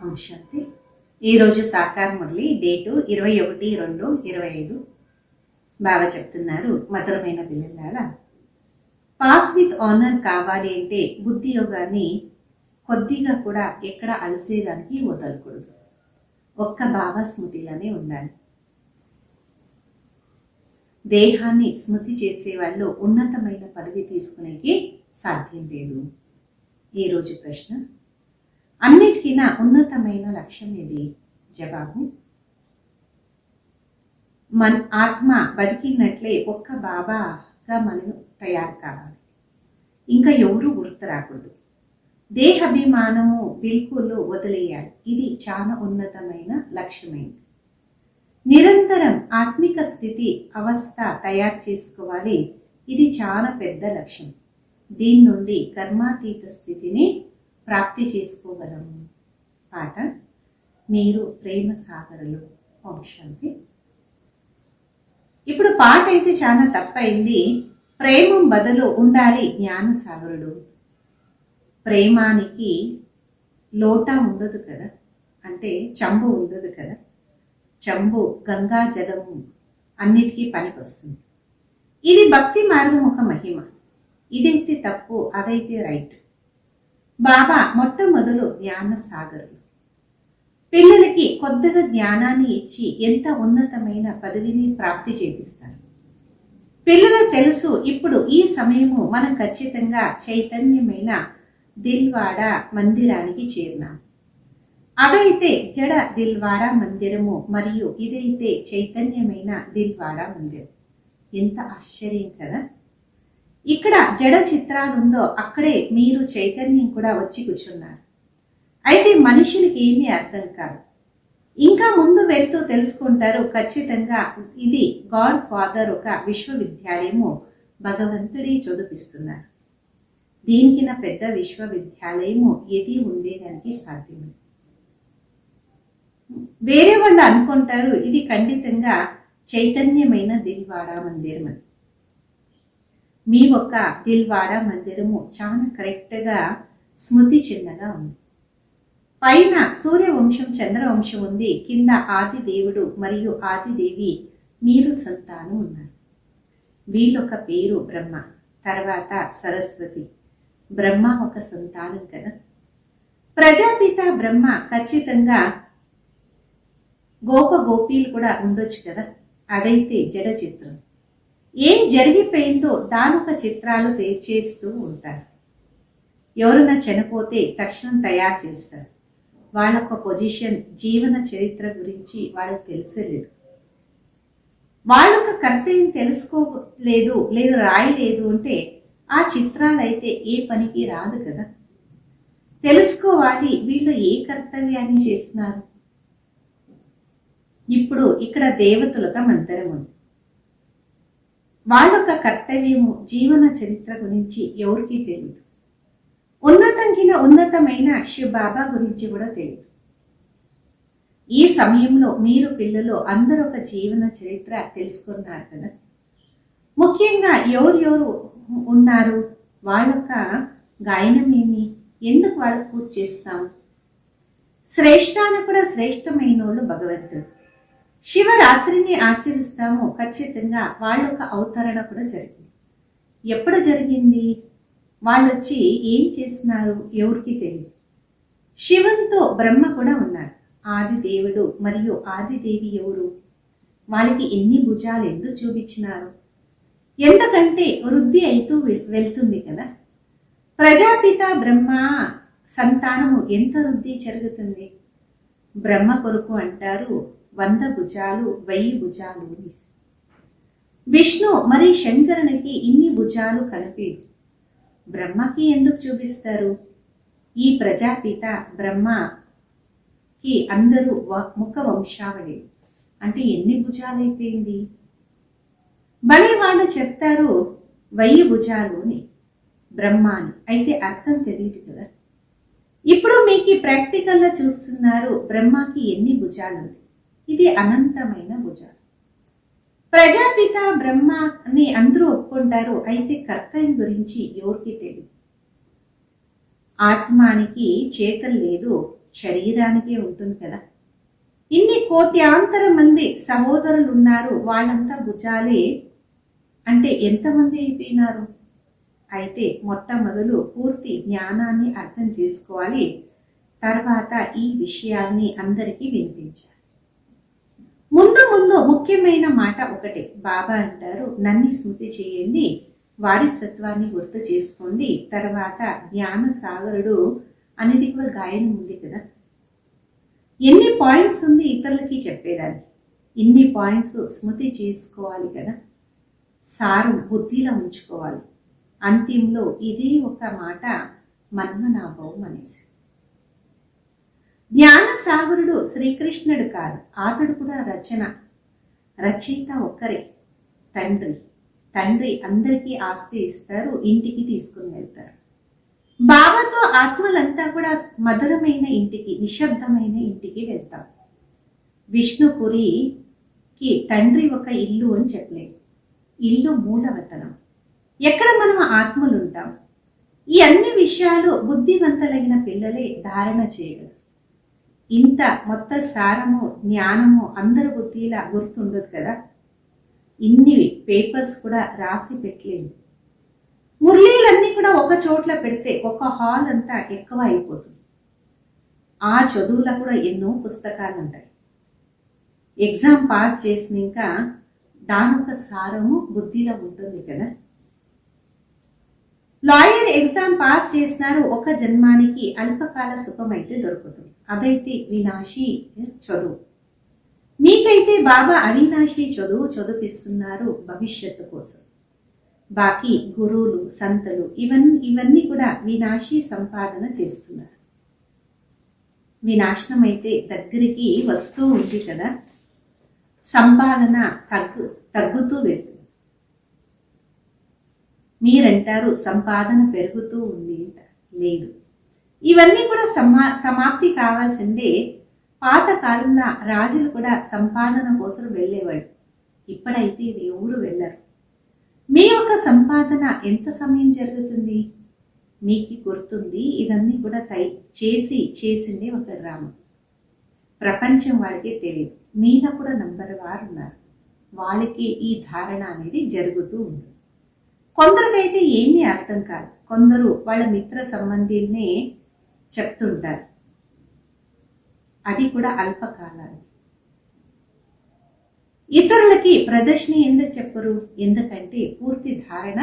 అంశాంతి ఈరోజు సాకార మురళి డేటు 21/2/25. బాబా చెప్తున్నారు, మధురమైన పిల్లలారా, పాస్ విత్ ఆనర్ కావాలి అంటే బుద్ధి యోగాన్ని కొద్దిగా కూడా ఎక్కడ అలసేదానికి వదలకూడదు. ఒక్క బాబా స్మృతిలోనే ఉండాలి. దేహాన్ని స్మృతి చేసేవాళ్ళు ఉన్నతమైన పదవి తీసుకునేకి సాధ్యం లేదు. ఈరోజు ప్రశ్న, అన్నిటికీనా ఉన్నతమైన లక్ష్యం ఏది? జవాబు, మన ఆత్మ బతికినట్లే ఒక్క బాబాగా మనం తయారు కావాలి. ఇంకా ఎవరు గుర్తు రాకూడదు. దేహాభిమానము బిల్కుల్ వదిలేయాలి. ఇది చాలా ఉన్నతమైన లక్ష్యమైంది. నిరంతరం ఆత్మిక స్థితి అవస్థ తయారు చేసుకోవాలి. ఇది చాలా పెద్ద లక్ష్యం. దీని నుండి కర్మాతీత స్థితిని ప్రాప్తి చేసుకోగలము. పాట, మీరు ప్రేమ సాగరులు. వంశాంతి. ఇప్పుడు పాట అయితే చాలా తప్పైంది. ప్రేమం బదులు ఉండాలి జ్ఞాన సాగరుడు. ప్రేమానికి లోటా ఉండదు కదా, అంటే చెంబు ఉండదు కదా. చెంబు గంగా జలము అన్నిటికీ పనికొస్తుంది. ఇది భక్తి మార్గం ఒక మహిమ. ఇదైతే తప్పు, అదైతే రైట్. బాబా మొట్టమొదలు జ్ఞాన సాగరులు. పిల్లలకి కొద్దిగా జ్ఞానాన్ని ఇచ్చి ఎంత ఉన్నతమైన పదవిని ప్రాప్తి చేపిస్తారు. పిల్లలకు తెలుసు, ఇప్పుడు ఈ సమయము మనం ఖచ్చితంగా చైతన్యమైన దిల్వాడ మందిరానికి చేరినాం. అదైతే జడ దిల్వాడ మందిరము, మరియు ఇదైతే చైతన్యమైన దిల్వాడ మందిరం. ఎంత ఆశ్చర్యం కదా. ఇక్కడ జడ చిత్రాలుందో అక్కడే మీరు చైతన్యం కూడా వచ్చి కూర్చున్నారు. అయితే మనుషులకి ఏమీ అర్థం కాదు. ఇంకా ముందు వెళ్తూ తెలుసుకుంటారు, ఖచ్చితంగా ఇది గాడ్ ఫాదర్ ఒక విశ్వవిద్యాలయము భగవంతుడి చదివిస్తున్నారు. దీనికి నా పెద్ద విశ్వవిద్యాలయము ఏది ఉండేదానికి సాధ్యమే. వేరే వాళ్ళు అనుకుంటారు ఇది ఖండితంగా చైతన్యమైన దిల్వాడ మందిరం అని. మీ ఒక్క దిల్వాడ మందిరము చాలా కరెక్ట్గా స్మృతి చిన్నగా ఉంది. పైన సూర్యవంశం చంద్రవంశం ఉంది, కింద ఆది దేవుడు మరియు ఆదిదేవి మీరు సంతానం ఉన్నారు. వీళ్ళొక పేరు బ్రహ్మ, తర్వాత సరస్వతి. బ్రహ్మ ఒక సంతానం కదా. ప్రజాపిత బ్రహ్మ ఖచ్చితంగా గోపీలు కూడా ఉండొచ్చు కదా. అదైతే జడ చిత్రం. ఏం జరిగిపోయిందో దానొక చిత్రాలు చేస్తూ ఉంటారు. ఎవరైనా చనిపోతే తక్షణం తయారు చేస్తారు. వాళ్ళొక పొజిషన్, జీవన చరిత్ర గురించి వాళ్ళకి తెలిసలేదు. వాళ్ళొక కర్తవ్యం తెలుసుకోలేదు, లేదు రాయలేదు అంటే ఆ చిత్రాలైతే ఏ పనికి రాదు కదా. తెలుసుకోవాలి వీళ్ళు ఏ కర్తవ్యాన్ని చేస్తున్నారు. ఇప్పుడు ఇక్కడ దేవతలుగా మందిరం ఉంది. వాళ్ళొక కర్తవ్యము, జీవన చరిత్ర గురించి ఎవరికీ తెలియదు. ఉన్నతమైన శివబాబా గురించి కూడా తెలియదు. ఈ సమయంలో మీరు పిల్లలు అందరూ ఒక జీవన చరిత్ర తెలుసుకున్నారు కదా. ముఖ్యంగా ఎవరు ఉన్నారు, వాళ్ళొక గాయనమేమి, ఎందుకు వాళ్ళకు పూజ చేస్తాం? శ్రేష్టాన్ని కూడా శ్రేష్టమైన వాళ్ళు భగవంతుడు. శివరాత్రిని ఆచరిస్తాము, ఖచ్చితంగా వాళ్ళొక అవతరణ కూడా జరిగింది. ఎప్పుడు జరిగింది? వాళ్ళు వచ్చి ఏం చేస్తున్నారు ఎవరికి తెలియదు. శివంతో బ్రహ్మ కూడా ఉన్నారు. ఆది దేవుడు మరియు ఆదిదేవి ఎవరు? వాళ్ళకి ఎన్ని భుజాలు ఎందుకు చూపించినారు? ఎందుకంటే వృద్ధి అవుతూ వెళ్తుంది కదా. ప్రజాపిత బ్రహ్మ సంతానము ఎంత వృద్ధి జరుగుతుంది. బ్రహ్మ కొరకు అంటారు 100 భుజాలు 1000 భుజాలు. విష్ణు మరి శంకరునికి ఇన్ని భుజాలు కనిపించదు. బ్రహ్మకి ఎందుకు చూపిస్తారు? ఈ ప్రజాపిత బ్రహ్మకి అందరూ ముఖ వంశావళి అంటే ఎన్ని భుజాలు అయిపోయింది. భలే వాళ్ళు చెప్తారు 1000 భుజాలు అని బ్రహ్మాని, అయితే అర్థం తెలియదు కదా. ఇప్పుడు మీకు ప్రాక్టికల్గా చూస్తున్నారు బ్రహ్మకి ఎన్ని భుజాలు ఉంది. ఇది అనంతమైన భుజాలు. ప్రజాపిత బ్రహ్మ అని అందరూ ఒప్పుకుంటారు, అయితే కర్తవ్యం గురించి ఎవరికి తెలియదు. ఆత్మానికి చేతలు లేదు, శరీరానికే ఉంటుంది కదా. ఇన్ని కోట్యాంతర మంది సహోదరులు ఉన్నారు, వాళ్ళంతా భుజాలే అంటే ఎంతమంది అయిపోయినారు? అయితే మొట్టమొదలు పూర్తి జ్ఞానాన్ని అర్థం చేసుకోవాలి. తర్వాత ఈ విషయాల్ని అందరికీ వినిపించాలి. ముందు ముందు ముఖ్యమైన మాట ఒకటే, బాబా అంటారు, నన్ను స్మృతి చేయండి, వారసత్వాన్ని గుర్తు చేసుకోండి, తర్వాత జ్ఞాన సాగరుడు అనేది కూడా గాయనం ఉంది కదా. ఎన్ని పాయింట్స్ ఉంది ఇతరులకి చెప్పేదాన్ని, ఇన్ని పాయింట్స్ స్మృతి చేసుకోవాలి కదా, సారం బుద్ధిలో ఉంచుకోవాలి. అంతింలో ఇదే ఒక మాట మన్మనాభవం అనేసి. జ్ఞాన సాగరుడు శ్రీకృష్ణుడు కాదు, అతడు కూడా రచయిత ఒక్కరే, తండ్రి అందరికీ ఆస్తి ఇస్తారు, ఇంటికి తీసుకుని వెళ్తారు. బాబాతో ఆత్మలంతా కూడా మధురమైన ఇంటికి, నిశ్శబ్దమైన ఇంటికి వెళ్తాం. విష్ణుపురికి తండ్రి ఒక ఇల్లు అని చెప్పలేము, ఇల్లు మూలవతనం, ఎక్కడ మనం ఆత్మలు ఉంటాం. ఈ అన్ని విషయాలు బుద్ధివంతులైన పిల్లలే ధారణ చేయగలరు. ఇంత మొత్త సారము జ్ఞానము అందరి బుద్ధిలా గుర్తుండదు కదా. ఇన్ని పేపర్స్ కూడా రాసి పెట్టలేము. మురళీలన్నీ కూడా ఒక చోట్ల పెడితే ఒక హాల్ అంతా ఎక్కువ అయిపోతుంది. ఆ చదువులో కూడా ఎన్నో పుస్తకాలు ఉంటాయి. ఎగ్జామ్ పాస్ చేసినాక దానొక సారము బుద్ధిలో ఉంటుంది కదా. లాయర్ ఎగ్జామ్ పాస్ చేసినారు, ఒక జన్మానికి అల్పకాల సుఖం అయితే దొరుకుతుంది, అదైతే వినాశీ చదువు. మీకైతే బాబా అవినాశీ చదువు చదివిస్తున్నారు భవిష్యత్తు కోసం. బాకీ గురువులు, సంతలు ఇవన్నీ కూడా వినాశీ సంపాదన చేస్తున్నారు. వినాశనం అయితే దగ్గరికి వస్తూ ఉంది కదా, సంపాదన తగ్గుతూ వెళ్తుంది. మీరంటారు సంపాదన పెరుగుతూ ఉంది అంట, లేదు, ఇవన్నీ కూడా సమాప్తి కావాల్సిందే. పాత కాలంలో రాజులు కూడా సంపాదన కోసం వెళ్ళేవాళ్ళు, ఇప్పుడైతే ఎవరు వెళ్ళరు. మీ యొక్క సంపాదన ఎంత సమయం జరుగుతుంది మీకు గుర్తుంది? ఇదన్నీ కూడా చేసింది ఒక డ్రామా. ప్రపంచం వాళ్ళకి తెలియదు, మీద కూడా నంబర్ వారు ఉన్నారు, వాళ్ళకి ఈ ధారణ అనేది జరుగుతూ ఉంది. కొందరికైతే ఏమీ అర్థం కాదు, కొందరు వాళ్ళ మిత్ర సంబంధీల్నే చెప్తుంటారు, అది కూడా అల్పకాలానికి. ఇతరులకి ప్రదర్శన ఎందుకు చెప్పరు? ఎందుకంటే పూర్తి ధారణ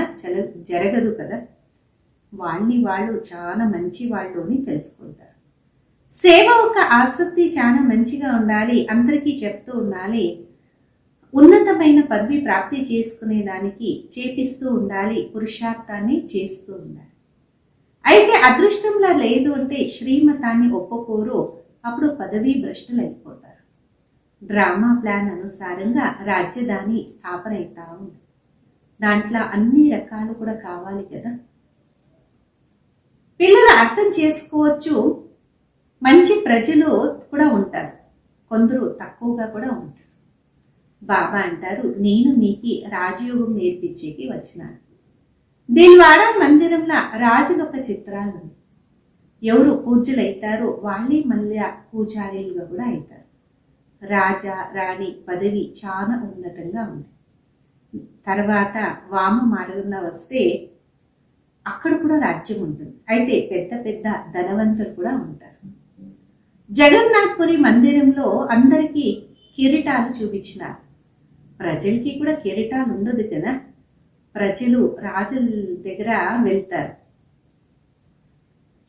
జరగదు కదా. వాళ్ళు చాలా మంచి వాళ్ళు అని తెలుసుకుంటారు. సేవ ఒక ఆసక్తి చాలా మంచిగా ఉండాలి, అందరికీ చెప్తూ ఉండాలి, ఉన్నతమైన పదవి ప్రాప్తి చేసుకునేదానికి చేపిస్తూ ఉండాలి, పురుషార్థాన్ని చేస్తూ ఉండాలి. అయితే అదృష్టంలా లేదు అంటే శ్రీమతాన్ని ఒప్పుకోరు, అప్పుడు పదవీ భ్రష్టులు అయిపోతారు. డ్రామా ప్లాన్ అనుసారంగా రాజధాని స్థాపన అవుతా ఉంది, దాంట్లో అన్ని రకాలు కూడా కావాలి కదా. పిల్లలు అర్థం చేసుకోవచ్చు, మంచి ప్రజలు కూడా ఉంటారు, కొందరు తక్కువగా కూడా ఉంటారు. బాబా అంటారు, నేను మీకు రాజయోగం నేర్పించేకి వచ్చినాను. దిల్వాడ మందిరంలో రాజుల ఒక చిత్రాలు ఉంది, ఎవరు పూజలు అవుతారో వాళ్ళే మళ్ళీ పూజారీలుగా కూడా అవుతారు. రాజా రాణి పదవి చాలా ఉన్నతంగా ఉంది. తర్వాత వామ మార్గంలో వస్తే అక్కడ కూడా రాజ్యం ఉంటుంది, అయితే పెద్ద పెద్ద ధనవంతులు కూడా ఉంటారు. జగన్నాథ్పురి మందిరంలో అందరికీ కిరీటాలు చూపించినారు, ప్రజలకి కూడా కిరీటాలు ఉండదు కదా, ప్రజలు రాజుల దగ్గర వెళ్తారు.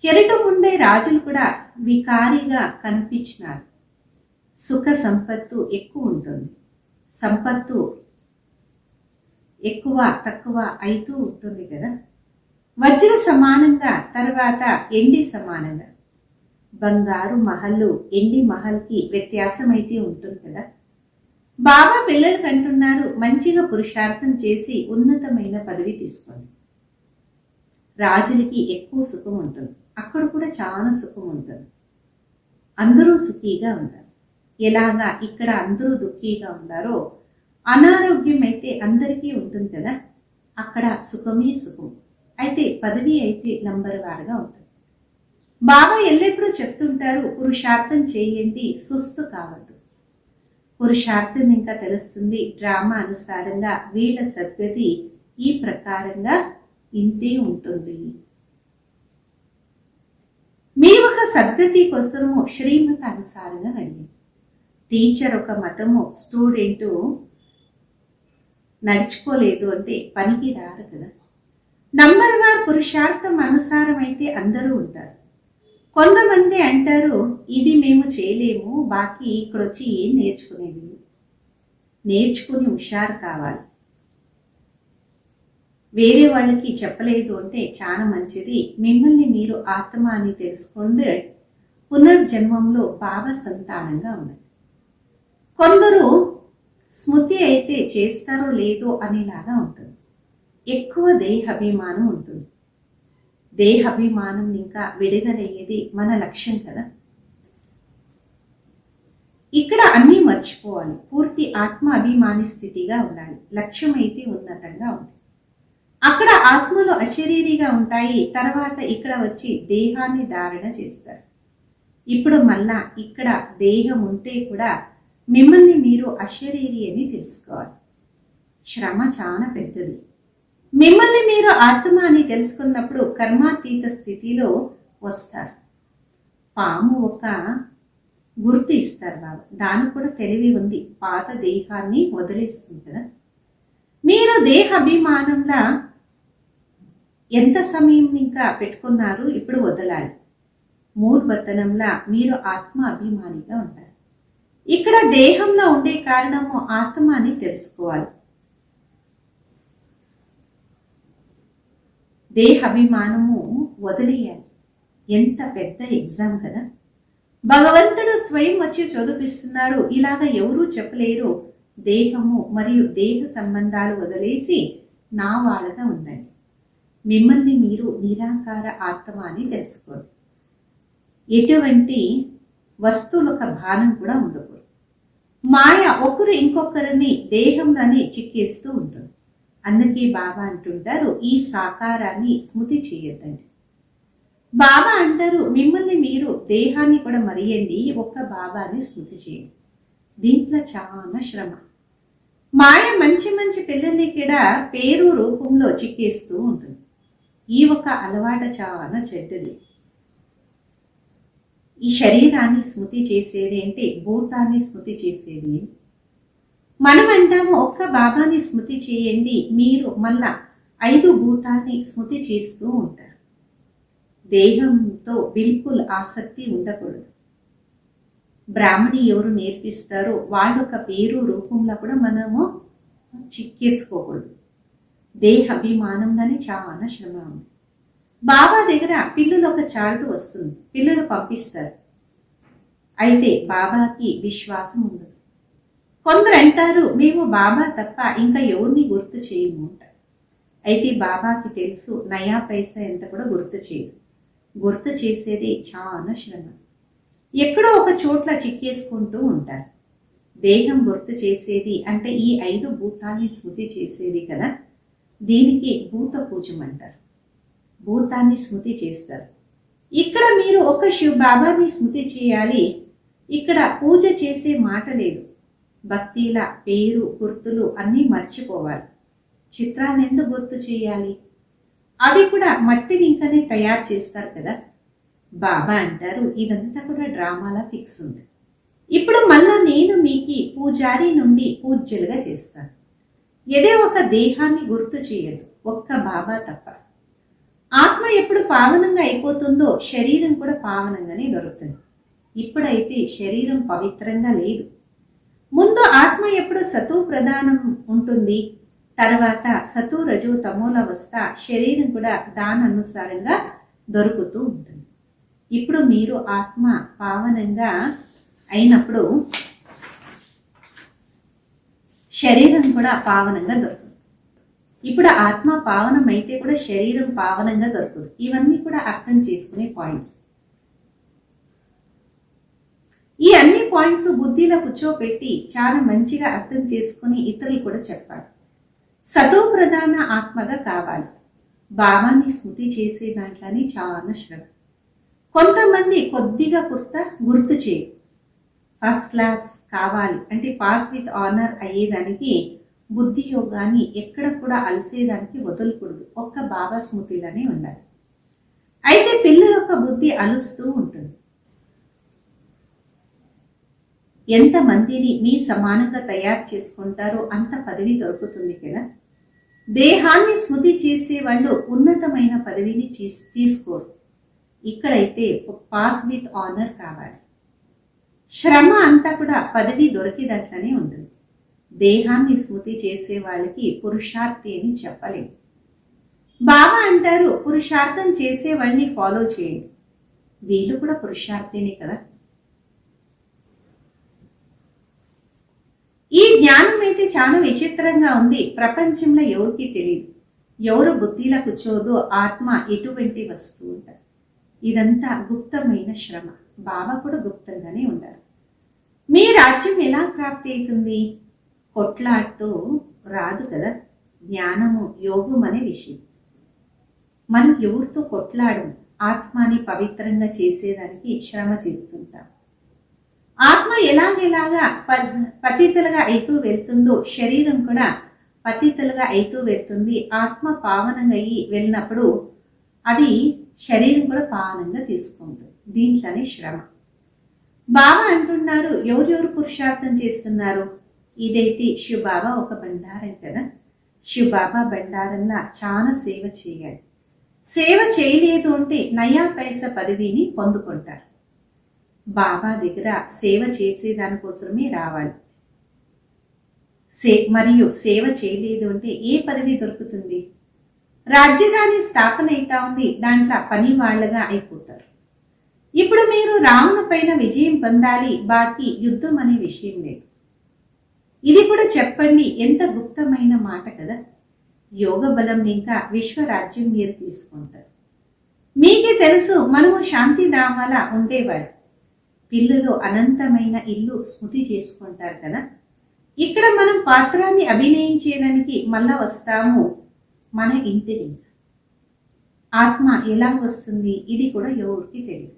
కిరీటం ఉండే రాజులు కూడా వికారిగా కనిపించినారు. సుఖ సంపత్తు ఎక్కువ ఉంటుంది, సంపత్తు ఎక్కువ తక్కువ అవుతూ ఉంటుంది కదా. వజ్ర సమానంగా, తర్వాత ఎండి సమానంగా. బంగారు మహల్లు ఎండి మహల్కి వ్యత్యాసం అయితే ఉంటుంది కదా. బాబా పిల్లలకు అంటున్నారు, మంచిగా పురుషార్థం చేసి ఉన్నతమైన పదవి తీసుకోండి. రాజులకి ఎక్కువ సుఖం ఉంటుంది, అక్కడ కూడా చాలా సుఖం ఉంటుంది, అందరూ సుఖీగా ఉంటారు. ఎలాగా ఇక్కడ అందరూ దుఃఖీగా ఉన్నారో, అనారోగ్యం అయితే అందరికీ ఉంటుంది కదా, అక్కడ సుఖమే సుఖం. అయితే పదవి అయితే నంబర్ వారుగా ఉంటుంది. బాబా ఎల్లప్పుడూ చెప్తుంటారు, పురుషార్థం చేయండి, సుస్తు కావద్దు. పురుషార్థం ఇంకా తెలుస్తుంది. డ్రామా అనుసారంగా వీళ్ళ సద్గతి ఈ ప్రకారంగా ఇంతే ఉంటుంది. మీ ఒక సద్గతి కోసము శ్రీమత అనుసారంగా రండి. టీచర్ ఒక మతము, స్టూడెంటు నడుచుకోలేదు అంటే పనికి రారు కదా. నంబర్ వార్ పురుషార్థం అనుసారం అయితే అందరూ ఉంటారు. కొంతమంది అంటారు, ఇది మేము చేయలేము, బాకీ ఇక్కడ వచ్చి ఏం నేర్చుకునేది. నేర్చుకుని హుషారు కావాలి. వేరే వాళ్ళకి చెప్పలేదు అంటే చాలా మంచిది. మిమ్మల్ని మీరు ఆత్మ అని తెలుసుకోండి. పునర్జన్మంలో బాబా సంతానంగా ఉన్నది. కొందరు స్మృతి అయితే చేస్తారో లేదో అనేలాగా ఉంటుంది. ఎక్కువ దేహాభిమానం ఉంటుంది. దేహాభిమానం ఇంకా విడుదలయ్యేది మన లక్ష్యం కదా. ఇక్కడ అన్నీ మర్చిపోవాలి. పూర్తి ఆత్మ అభిమాని స్థితిగా ఉండాలి. లక్ష్యం అయితే ఉన్నతంగా ఉంది. అక్కడ ఆత్మలు అశరీరిగా ఉంటాయి. తర్వాత ఇక్కడ వచ్చి దేహాన్ని ధారణ చేస్తారు. ఇప్పుడు మళ్ళా ఇక్కడ దేహం ఉంటే కూడా మిమ్మల్ని మీరు అశరీరి అని తెలుసుకోవాలి. శ్రమ చాలా పెద్దది. మిమ్మల్ని మీరు ఆత్మ అని తెలుసుకున్నప్పుడు కర్మాతీత స్థితిలో వస్తారు. పాము ఒక గుర్తు ఇస్తారు బాబు. దానికి కూడా తెలివి ఉంది. పాత దేహాన్ని వదిలేస్తుంది కదా. మీరు దేహ అభిమానంలా ఎంత సమయం ఇంకా పెట్టుకున్నారు, ఇప్పుడు వదలాలి. మూర్వతనంలా మీరు ఆత్మ అభిమానిగా ఉంటారు. ఇక్కడ దేహంలో ఉండే కారణము ఆత్మ అని తెలుసుకోవాలి. దేహాభిమానము వదిలేయాలి. ఎంత పెద్ద ఎగ్జామ్ కదా. భగవంతుడు స్వయం వచ్చి చదివిస్తున్నారు. ఇలాగ ఎవరూ చెప్పలేరు. దేహము మరియు దేహ సంబంధాలు వదిలేసి నా వాళ్ళగా ఉండండి. మిమ్మల్ని మీరు నిరాకార ఆత్మ అని తెలుసుకోండి. ఎటువంటి వస్తువుల భారం కూడా ఉండకూడదు. మాయ ఒకరు ఇంకొకరిని దేహంలోనే చిక్కేస్తూ ఉంటుంది. అందుకే బాబా అంటుంటారు, ఈ సాకారాన్ని స్మృతి చేయొద్దండి. బాబా అంటారు, మిమ్మల్ని మీరు దేహాన్ని కూడా మరియండి, ఒక్క బాబాని స్మృతి చేయండి. దీంట్లో చాలా శ్రమ. మాయ మంచి మంచి పిల్లల్ని కూడా పేరు రూపంలో చిక్కేస్తూ ఉంటుంది. ఈ ఒక అలవాటు చాలా చెడ్డది. ఈ శరీరాన్ని స్మృతి చేసేది అంటే భూతాన్ని స్మృతి చేసేది. మనం అంటాము, ఒక్క బాబాని స్మృతి చేయండి, మీరు మళ్ళా 5 భూతాన్ని స్మృతి చేస్తూ ఉంటారు. దేహంతో బిల్కుల్ ఆసక్తి ఉండకూడదు. బ్రాహ్మణి ఎవరు నేర్పిస్తారో వాళ్ళొక పేరు రూపంలో కూడా మనము చిక్కేసుకోకూడదు. దేహ అభిమానంగానే చాలా శ్రమ ఉంది. బాబా దగ్గర పిల్లలు ఒక చార్ట్ వస్తుంది. పిల్లలు పంపిస్తారు. అయితే బాబాకి విశ్వాసం ఉండదు. కొందరు అంటారు, మేము బాబా తప్ప ఇంకా ఎవరిని గుర్తు చేయము అంటారు. అయితే బాబాకి తెలుసు, నయా పైసా ఎంత కూడా గుర్తు చేయదు. గుర్తు చేసేది చాలా శ్రమ. ఎక్కడో ఒక చోట్ల చిక్కేసుకుంటూ ఉంటారు. దేహం గుర్తు చేసేది అంటే ఈ 5 భూతాన్ని స్మృతి చేసేది కదా. దీనికి భూత పూజం అంటారు. భూతాన్ని స్మృతి చేస్తారు. ఇక్కడ మీరు ఒక శివ బాబాని స్మృతి చేయాలి. ఇక్కడ పూజ చేసే మాట లేదు. భక్తిల పేరు గుర్తులు అన్నీ మర్చిపోవాలి. చిత్రాన్ని ఎందుకు గుర్తు చేయాలి? అది కూడా మట్టిని ఇంకనే తయారు చేస్తారు కదా. బాబా అంటారు, ఇదంతా కూడా డ్రామాలా ఫిక్స్ ఉంది. ఇప్పుడు మళ్ళా నేను మీకు పూజారి నుండి పూజ్యులుగా చేస్తాను. ఏదే ఒక దేహాన్ని గుర్తు చేయదు, ఒక్క బాబా తప్ప. ఆత్మ ఎప్పుడు పావనంగా అయిపోతుందో శరీరం కూడా పావనంగానే దొరుకుతుంది. ఇప్పుడైతే శరీరం పవిత్రంగా లేదు. ముందు ఆత్మ ఎప్పుడు సతు ప్రధానం ఉంటుంది, తర్వాత సతు రజు తమోల వస్తా శరీరం కూడా దాని అనుసారంగా దొరుకుతూ ఉంటుంది. ఇప్పుడు మీరు ఆత్మ పావనంగా అయినప్పుడు శరీరం కూడా పావనంగా దొరుకుతుంది. ఇప్పుడు ఆత్మ పావనం అయితే కూడా శరీరం పావనంగా దొరకదు. ఇవన్నీ కూడా అర్థం చేసుకునే పాయింట్స్. ఈ అన్ని పాయింట్స్ బుద్ధిలో కూర్చోపెట్టి చాలా మంచిగా అర్థం చేసుకుని ఇతరులు కూడా చెప్పాలి. సతో ప్రధాన ఆత్మగా కావాలి. బాబాని స్మృతి చేసే దాంట్లోనే చాలా శ్రమ. కొంతమంది కొద్దిగా గుర్తు చేయి. ఫస్ట్ క్లాస్ కావాలి అంటే పాస్ విత్ ఆనర్ అయ్యేదానికి బుద్ధి యోగాన్ని ఎక్కడ కూడా అలసేదానికి వదలకూడదు. ఒక్క బాబా స్మృతిలోనే ఉండాలి. అయితే పిల్లల యొక్క బుద్ధి అలుస్తూ ఉంటుంది. ఎంతమందిని మీ సమానంగా తయారు చేసుకుంటారో అంత పదవి దొరుకుతుంది కదా. దేహాన్ని స్మృతి చేసేవాళ్ళు ఉన్నతమైన పదవిని తీసుకోరు. ఇక్కడైతే పాస్ విత్ ఆనర్ కావాలి. శ్రమ అంతా కూడా పదవి దొరికేదట్లనే ఉంటుంది. దేహాన్ని స్మృతి చేసే వాళ్ళకి పురుషార్థి అని చెప్పలేము. బాబా అంటారు, పురుషార్థం చేసే వాళ్ళని ఫాలో చేయండి. వీళ్ళు కూడా పురుషార్థినే కదా. ఈ జ్ఞానం అయితే చాలా విచిత్రంగా ఉంది. ప్రపంచంలో ఎవరికి తెలియదు. ఎవరు బుద్ధిలో కూర్చోదో ఆత్మ ఎటువంటి వస్తువు ఉంటారు. ఇదంతా గుప్తమైన శ్రమ. బాబా కూడా గుప్తంగానే ఉండాలి. మీ రాజ్యం ఎలా ప్రాప్తి అవుతుంది? కొట్లాడుతూ రాదు కదా. జ్ఞానము యోగం అనే విషయం. మనం ఎవరితో కొట్లాడము. ఆత్మని పవిత్రంగా చేసేదానికి శ్రమ చేస్తుంటాం. ఆత్మ ఎలాగెలాగా పతితులుగా అయితూ వెళ్తుందో శరీరం కూడా పతితులుగా అయితూ వెళ్తుంది. ఆత్మ పావనంగా అయ్యి వెళ్ళినప్పుడు అది శరీరం కూడా పావనంగా తీసుకుంటుంది. దీంట్లోనే శ్రమ. బాబా అంటున్నారు, ఎవరెవరు పురుషార్థం చేస్తున్నారు? ఇదైతే శివబాబా ఒక బండారం కదా. శివబాబా బండారంలా చాలా సేవ చేయాలి. సేవ చేయలేదు అంటే నయా పైసా పదవిని పొందుకుంటారు. బాబా దగ్గర సేవ చేసే దానికోసమే రావాలి. మరియు సేవ చేయలేదు అంటే ఏ పదవి దొరుకుతుంది? రాజ్యధాని స్థాపన అవుతా ఉంది, దాంట్లో పని వాళ్ళగా అయిపోతారు. ఇప్పుడు మీరు రావణ పైన విజయం పొందాలి, బాకీ యుద్ధం అనే విషయం లేదు. ఇది కూడా చెప్పండి. ఎంత గుప్తమైన మాట కదా. యోగ బలం ఇంకా విశ్వరాజ్యం మీరు తీసుకుంటారు. మీకే తెలుసు, మనము శాంతిధామాల ఉండేవాడు. పిల్లలు అనంతమైన ఇల్లు స్మృతి చేసుకుంటారు కదా. ఇక్కడ మనం పాత్రాన్ని అభినయించేదానికి మళ్ళా వస్తాము. మన ఇంటిని ఆత్మ ఎలా వస్తుంది ఇది కూడా ఎవరికి తెలియదు.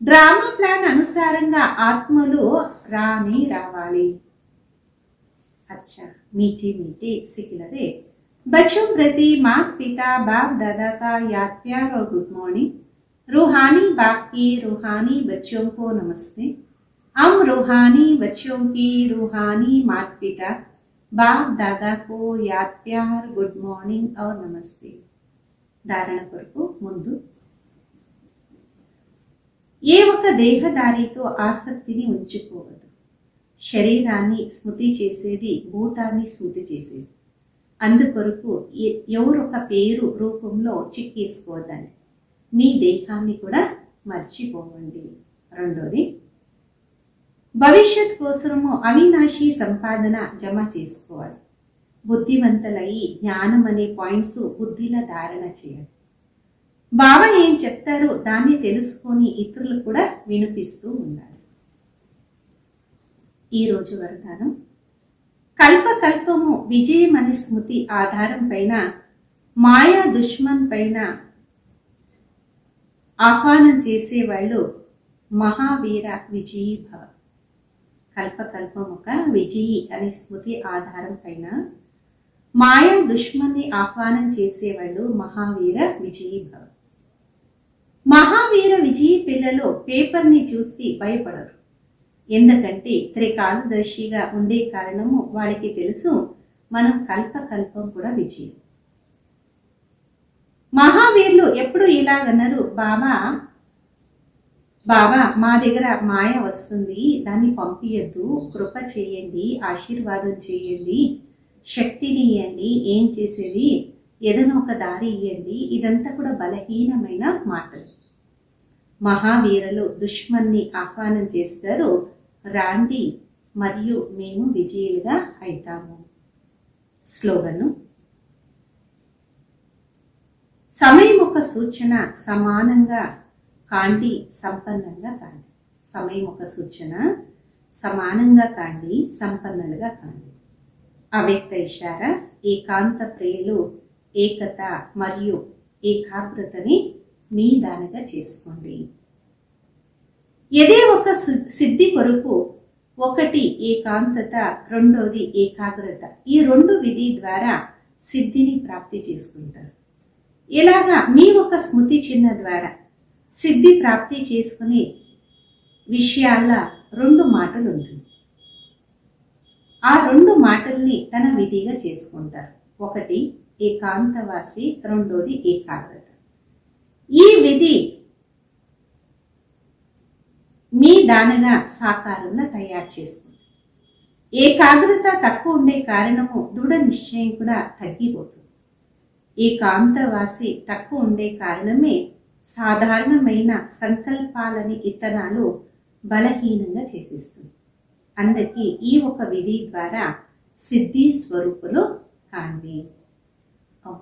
డ్రామా ప్లాన్ అనుసారంగా ఆత్మలు రావాలి. अच्छा मीठे मीठे सिखिलदे बच्चों प्रति माता पिता बाप दादा का याद प्यार और गुड मॉर्निंग। रूहानी बाप की रूहानी बच्चों को नमस्ते। हम रूहानी बच्चों की रूहानी माता पिता बाप दादा को याद प्यार गुड मॉर्निंग और नमस्ते। धारण కొరకు ముందు ఏ ఒక దేహదారితో ఆసక్తిని ఉంచుకోవద్దు. శరీరాన్ని స్మృతి చేసేది భూతాన్ని స్మృతి చేసేది. అందుకొరకు ఎవరొక పేరు రూపంలో చిక్కేసుకోవద్దని మీ దేహాన్ని కూడా మర్చిపోవండి. రెండోది, భవిష్యత్ కోసము అవినాశి సంపాదన జమ చేసుకోవాలి. బుద్ధివంతులయ్యి జ్ఞానం అనే పాయింట్స్ బుద్ధిలో ధారణ చేయాలి. బాబా ఏం చెప్తారో దాన్ని తెలుసుకొని ఇతరులు కూడా వినిపిస్తూ ఉండాలి. ఈరోజు వరదానం, కల్పకల్పము విజయం అనే స్మృతి ఆధారం పైన మాయా దుష్మన్ పైన ఆహ్వానం చేసేవాళ్ళు మహావీర విజయీ భవ. కల్పకల్పం ఒక విజయీ అనే స్మృతి ఆధారం పైన మాయా దుష్మన్ని ఆహ్వానం చేసేవాళ్ళు మహావీర విజయీ భవ. మహావీర విజయీ పిల్లలు పేపర్ని చూసి భయపడరు. ఎందుకంటే త్రికాలదర్శిగా ఉండే కారణము వాళ్ళకి తెలుసు మనం కల్పకల్పం కూడా విజయం. మహావీరులు ఎప్పుడు ఇలాగన్నారు, బాబా మా దగ్గర మాయ వస్తుంది, దాన్ని పంపియద్దు, కృప చేయండి, ఆశీర్వాదం చేయండి, శక్తిని ఇవ్వండి, ఏం చేసేది ఏదైనా ఒక దారి ఇవ్వండి. ఇదంతా కూడా బలహీనమైన మాటలు. మహావీరులు దుష్మన్ని ఆహ్వానం చేస్తారు, రాండి మరియు మేము విజయులుగా అవుతాము. స్లోగను, సమయం ఒక సూచన, సమానంగా కాండి, సంపన్నంగా కాండి. సమయం ఒక సూచన, సమానంగా కాండి, సంపన్నులుగా కాండి. అవ్యక్త ఇషారా, ఏకాంత ప్రియులు ఏకత మరియు ఏకాగ్రతని మీ దానిగా చేసుకోండి. ఏదే ఒక సిద్ధి కొరకు ఒకటి ఏకాంతత, రెండోది ఏకాగ్రత. ఈ రెండు విధి ద్వారా సిద్ధిని ప్రాప్తి చేసుకుంటారు. ఇలాగా మీ ఒక స్మృతి చిహ్న ద్వారా సిద్ధి ప్రాప్తి చేసుకునే విషయాల్లో రెండు మాటలు ఉంటుంది. ఆ రెండు మాటల్ని తన విధిగా చేసుకుంటారు. ఒకటి ఏకాంతవాసి, రెండోది ఏకాగ్రత. ఈ విధి మీ దానగా సాకారంలో తయారు చేసుకుంటారు. ఏకాగ్రత తక్కువ ఉండే కారణము దృఢ నిశ్చయం కూడా తగ్గిపోతుంది. ఏకాంతవాసి తక్కువ ఉండే కారణమే సాధారణమైన సంకల్పాలని ఇతనాలు బలహీనంగా చేసేస్తుంది. అందుకే ఈ ఒక విధి ద్వారా సిద్ధి స్వరూపులు కాండి. ఓం